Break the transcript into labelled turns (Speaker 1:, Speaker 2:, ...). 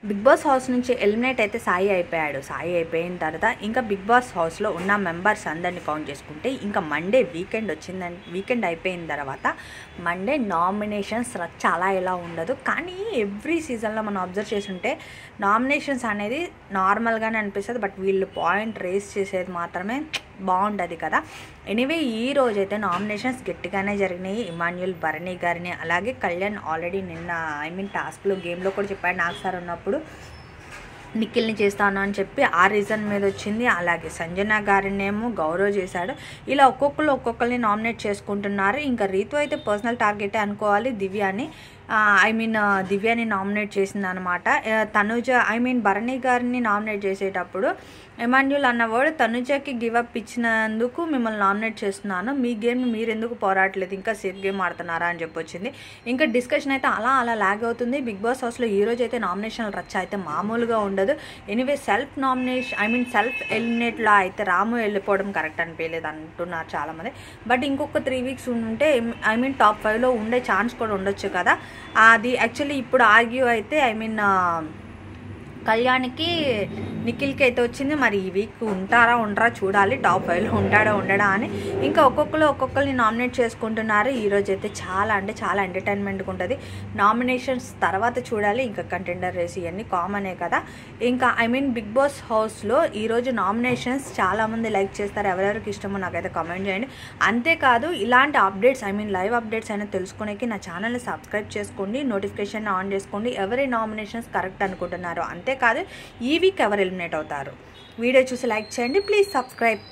Speaker 1: Big boss house నుంచి eliminate అయితే సాయి అయిపోయాడు. సాయి అయిపోయిన తర్వాత ఇంకా బిగ్ బాస్ హౌస్లో ఉన్న మెంబర్స్ అందరినీ కౌంట్ చేసుకుంటే ఇంకా మండే వీకెండ్ అయిపోయిన తర్వాత మండే నామినేషన్స్ చాలా ఎలా ఉండదు. కానీ ఎవ్రీ సీజన్లో మనం అబ్జర్వ్ చేస్తుంటే నామినేషన్స్ అనేది నార్మల్గానే అనిపిస్తుంది. బట్ వీళ్ళు పాయింట్ రేస్ చేసేది మాత్రమే బాగుంటుంది కదా. ఎనీవే ఈ రోజైతే నామినేషన్స్ గట్టిగానే జరిగినాయి. ఇమాన్యుల్ భరణి గారిని అలాగే కళ్యాణ్ ఆల్రెడీ నిన్న టాస్క్లో గేమ్లో కూడా చెప్పాడు నాకు సార్ ఉన్నప్పుడు నిఖిల్ని చేస్తాను అని చెప్పి ఆ రీజన్ మీద వచ్చింది. అలాగే సంజన గారినేమో గౌరవ్ చేశాడు. ఇలా ఒక్కొక్కరిని నామినేట్ చేసుకుంటున్నారు. ఇంకా రీతు అయితే పర్సనల్ టార్గెటే అనుకోవాలి. దివ్యాని నామినేట్ చేసింది అనమాట. తనుజ భరణి గారిని నామినేట్ చేసేటప్పుడు ఇమాన్యుల్ అన్నవాడు తనుజకి గివప్ ఇచ్చినందుకు మిమ్మల్ని నామినేట్ చేస్తున్నాను, మీ గేమ్ మీరు ఎందుకు పోరాడలేదు, ఇంకా సేఫ్ గేమ్ ఆడుతున్నారా అని చెప్పొచ్చింది. ఇంకా డిస్కషన్ అయితే అలా లాగ్ అవుతుంది. బిగ్ బాస్ హౌస్లో ఈరోజు అయితే నామినేషన్ల రచ్చ అయితే మామూలుగా ఉండదు. ఎనీవే సెల్ఫ్ ఎలిమినేట్లో అయితే రాము వెళ్ళిపోవడం కరెక్ట్ అనిపించలేదు అంటున్నారు చాలామంది. బట్ ఇంకొక 3 వీక్స్ ఉంటే టాప్ 5లో ఉండే ఛాన్స్ కూడా ఉండొచ్చు కదా. అది యాక్చువల్లీ ఇప్పుడు ఆర్గ్యూ అయితే కళ్యాణ్కి నిఖిల్కి అయితే వచ్చింది. మరి ఈ వీక్ ఉండరా చూడాలి, టాప్ 5లో ఉండడా అని. ఇంకా ఒక్కొక్కరిని నామినేట్ చేసుకుంటున్నారు. ఈరోజు అయితే చాలా ఎంటర్టైన్మెంట్గా ఉంటుంది. నామినేషన్స్ తర్వాత చూడాలి. ఇంకా కంటెండర్ రేస్ ఇవన్నీ కామనే కదా. ఇంకా బిగ్ బాస్ హౌస్లో ఈరోజు నామినేషన్స్ చాలామంది లైక్ చేస్తారు. ఎవరెవరికి ఇష్టమో నాకైతే కామెంట్ చేయండి. అంతేకాదు ఇలాంటి అప్డేట్స్ లైవ్ అప్డేట్స్ అయినా తెలుసుకునేకి నా ఛానల్ని సబ్స్క్రైబ్ చేసుకోండి, నోటిఫికేషన్ ఆన్ చేసుకోండి. ఎవరి నామినేషన్స్ కరెక్ట్ అనుకుంటున్నారో. అంతేకాదు ఈ వీక్ ఎవరు ఎలిమినేట్ అవుతారు వీడియో చూసి లైక్ చేయండి. Please subscribe.